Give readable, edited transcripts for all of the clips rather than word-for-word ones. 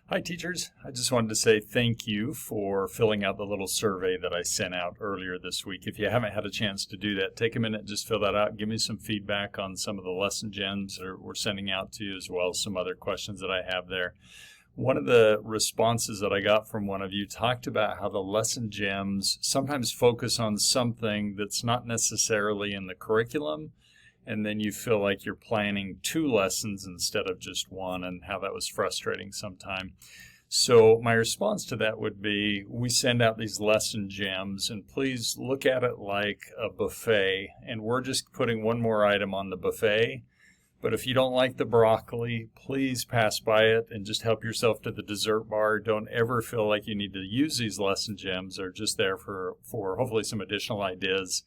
Hi, teachers. I just wanted to say thank you for filling out the little survey that I sent out earlier this week. If you haven't had a chance to do that, take a minute, just fill that out. Give me some feedback on some of the lesson gems that we're sending out to you, as well as some other questions that I have there. One of the responses that I got from one of you talked about how the lesson gems sometimes focus on something that's not necessarily in the curriculum, and then you feel like you're planning 2 lessons instead of just one, and how that was frustrating sometime. So my response to that would be, we send out these lesson gems, and please look at it like a buffet, and we're just putting one more item on the buffet. But if you don't like the broccoli, please pass by it and just help yourself to the dessert bar. Don't ever feel like you need to use these lesson gems. They're just there for hopefully some additional ideas.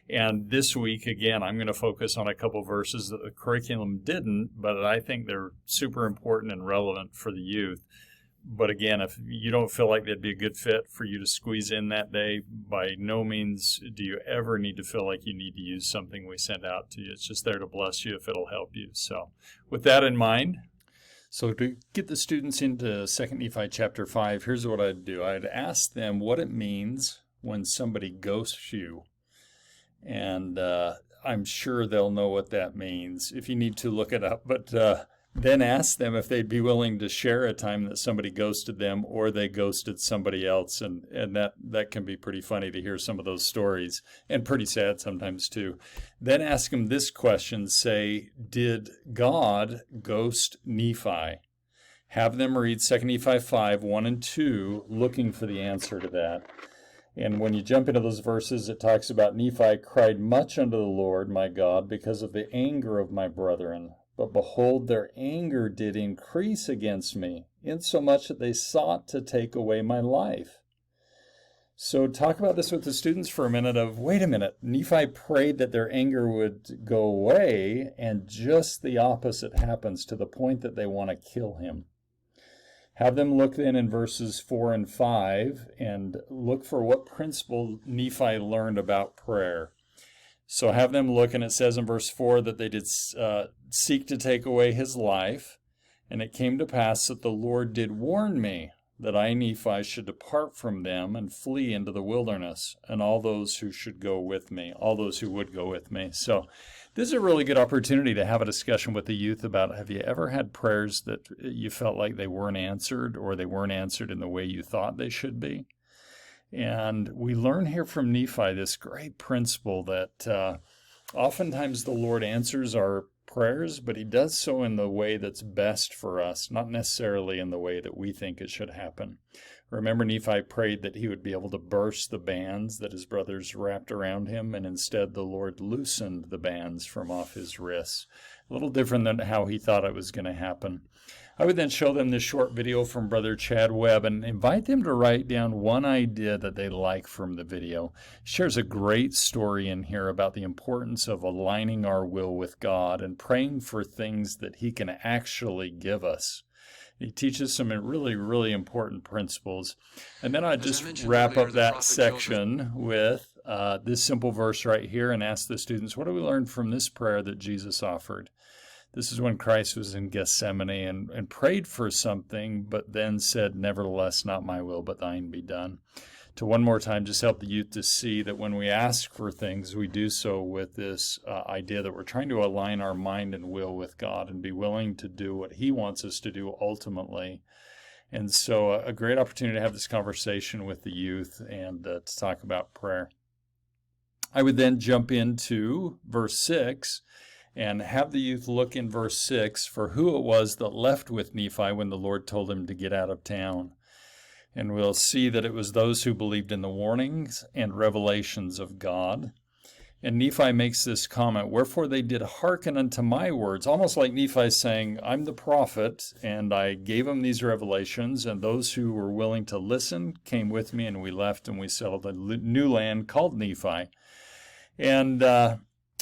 And this week, again, I'm going to focus on a couple verses that the curriculum didn't, but I think they're super important and relevant for the youth. But again, if you don't feel like they'd be a good fit for you to squeeze in that day, by no means do you ever need to feel like you need to use something we send out to you. It's just there to bless you if it'll help you. So with that in mind, so to get the students into 2 Nephi chapter 5, here's what I'd do. I'd ask them what it means when somebody ghosts you. And I'm sure they'll know what that means if you need to look it up. But then ask them if they'd be willing to share a time that somebody ghosted them or they ghosted somebody else. And that can be pretty funny to hear some of those stories, and pretty sad sometimes too. Then ask them this question. Say, did God ghost Nephi? Have them read 2 Nephi 5, 1 and 2, looking for the answer to that. And when you jump into those verses, it talks about Nephi cried much unto the Lord my God because of the anger of my brethren. But behold, their anger did increase against me, insomuch that they sought to take away my life. So talk about this with the students for a minute of, wait a minute, Nephi prayed that their anger would go away, and just the opposite happens to the point that they want to kill him. Have them look then in verses 4 and 5 and look for what principle Nephi learned about prayer. So have them look, and it says in verse 4 that they did seek to take away his life. And it came to pass that the Lord did warn me that I, Nephi, should depart from them and flee into the wilderness, and all those who should go with me, all those who would go with me. So this is a really good opportunity to have a discussion with the youth about, have you ever had prayers that you felt like they weren't answered, or they weren't answered in the way you thought they should be? And we learn here from Nephi this great principle that oftentimes the Lord answers our prayers, but he does so in the way that's best for us, not necessarily in the way that we think it should happen. Remember, Nephi prayed that he would be able to burst the bands that his brothers wrapped around him, and instead the Lord loosened the bands from off his wrists. A little different than how he thought it was going to happen. I would then show them this short video from Brother Chad Webb and invite them to write down one idea that they like from the video. He shares a great story in here about the importance of aligning our will with God and praying for things that he can actually give us. He teaches some really, really important principles. And then I just wrap up that section with this simple verse right here and ask the students, what do we learn from this prayer that Jesus offered? This is when Christ was in Gethsemane and prayed for something, but then said, nevertheless, not my will, but thine be done. To one more time, just help the youth to see that when we ask for things, we do so with this idea that we're trying to align our mind and will with God and be willing to do what he wants us to do ultimately. And so a great opportunity to have this conversation with the youth and to talk about prayer. I would then jump into verse 6 and have the youth look in verse 6 for who it was that left with Nephi when the Lord told him to get out of town. And we'll see that it was those who believed in the warnings and revelations of God. And Nephi makes this comment, wherefore they did hearken unto my words, almost like Nephi saying, I'm the prophet, and I gave them these revelations, and those who were willing to listen came with me, and we left, and we settled a new land called Nephi. And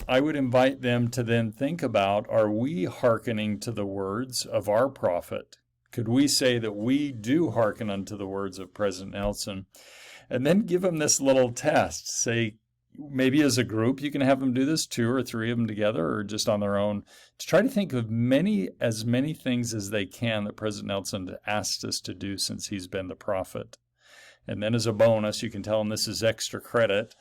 I would invite them to then think about, are we hearkening to the words of our prophet? Could we say that we do hearken unto the words of President Nelson? And then give them this little test. Say, maybe as a group, you can have them do this, 2 or 3 of them together or just on their own, to try to think of as many things as they can that President Nelson asked us to do since he's been the prophet. And then as a bonus, you can tell them this is extra credit.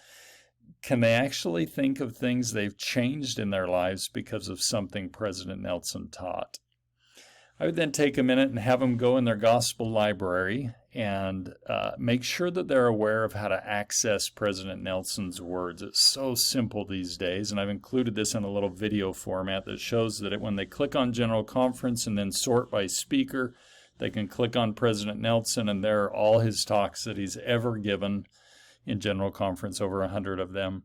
Can they actually think of things they've changed in their lives because of something President Nelson taught? I would then take a minute and have them go in their gospel library and make sure that they're aware of how to access President Nelson's words. It's so simple these days, and I've included this in a little video format that shows that when they click on General Conference and then sort by speaker, they can click on President Nelson, and there are all his talks that he's ever given in General Conference, over 100 of them.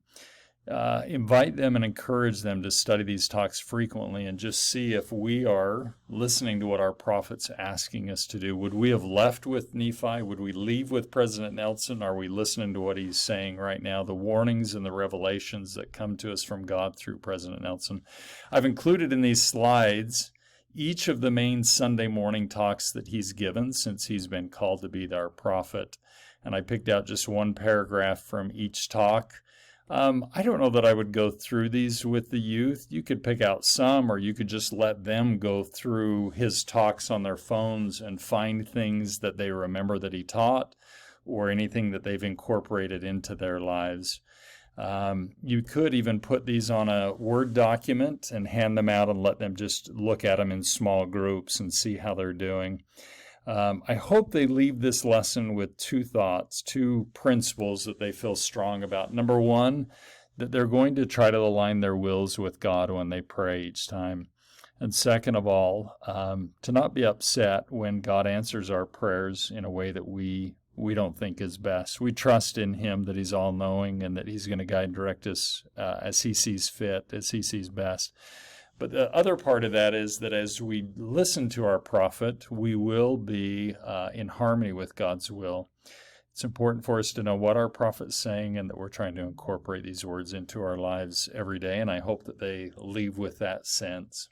Invite them and encourage them to study these talks frequently and just see if we are listening to what our prophet's asking us to do. Would we have left with Nephi? Would we leave with President Nelson? Are we listening to what he's saying right now, the warnings and the revelations that come to us from God through President Nelson? I've included in these slides each of the main Sunday morning talks that he's given since he's been called to be our prophet. And I picked out just one paragraph from each talk. I don't know that I would go through these with the youth. You could pick out some, or you could just let them go through his talks on their phones and find things that they remember that he taught or anything that they've incorporated into their lives. You could even put these on a Word document and hand them out and let them just look at them in small groups and see how they're doing. I hope they leave this lesson with 2 thoughts, 2 principles that they feel strong about. Number 1, that they're going to try to align their wills with God when they pray each time. And second of all, to not be upset when God answers our prayers in a way that we don't think is best. We trust in him that he's all-knowing and that he's going to guide and direct us as he sees fit, as he sees best. But the other part of that is that as we listen to our prophet, we will be in harmony with God's will. It's important for us to know what our prophet's saying and that we're trying to incorporate these words into our lives every day, and I hope that they leave with that sense.